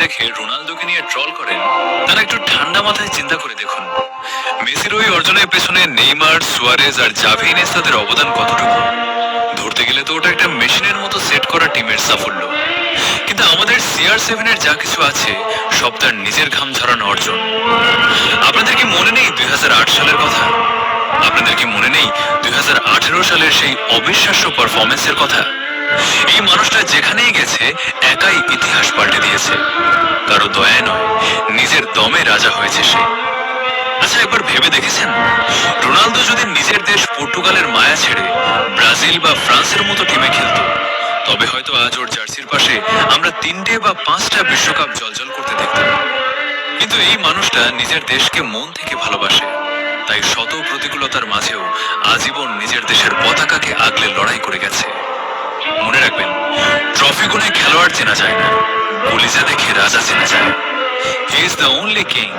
দেখে রোনালদোকে নিয়ে ট্রল করেন, তারা একটু ঠান্ডা মাথায় চিন্তা করে দেখুন, মেসির ওই অর্জনের পেছনে নেইমার, সুয়ারেজ আর জাভি ইনিয়েস্তাদের অবদান কতটুকু। ধরতে গেলে তো ওটা একটা মেশিনের মতো সেট করা টিমের সাফল্য। কিন্তু আমাদের CR7 এর যা কিছু আছে সব তার নিজের ঘাম ঝরানো অর্জন। আপনাদের কি মনে নেই 2008 সালের কথা? আপনাদের কি মনে নেই 2018 সালের সেই অবিশ্বাস্য পারফরমেন্সের কথা? এই মানুষটা যেখানেই গেছে একাই ইতিহাস পাল্টে দিয়েছে। কারো দয়ায় নয়, নিজের দমে রাজা হয়েছে সে। আচ্ছা, একবার ভেবে দেখেছেন, রোনালদো যদি নিজের দেশ পর্তুগালের মায়া ছেড়ে ব্রাজিল বা ফ্রান্সের মতো টিমে খেলতো, তবে হয়তো আজ ওর জার্সির পাশে আমরা 3টে বা 5টা বিশ্বকাপ জলজল করতে দেখতাম। কিন্তু এই মানুষটা নিজের দেশকে মন থেকে ভালোবাসে, তাই শত প্রতিকূলতার মাঝেও আজীবন নিজের দেশের পতাকাকে আগলে লড়াই করে গেছে। মনে রাখবেন, ট্রফি গুনে খেলোয়াড় চেনা যায় না, কলিজা দেখে রাজা চেনা যায়। He is the only king.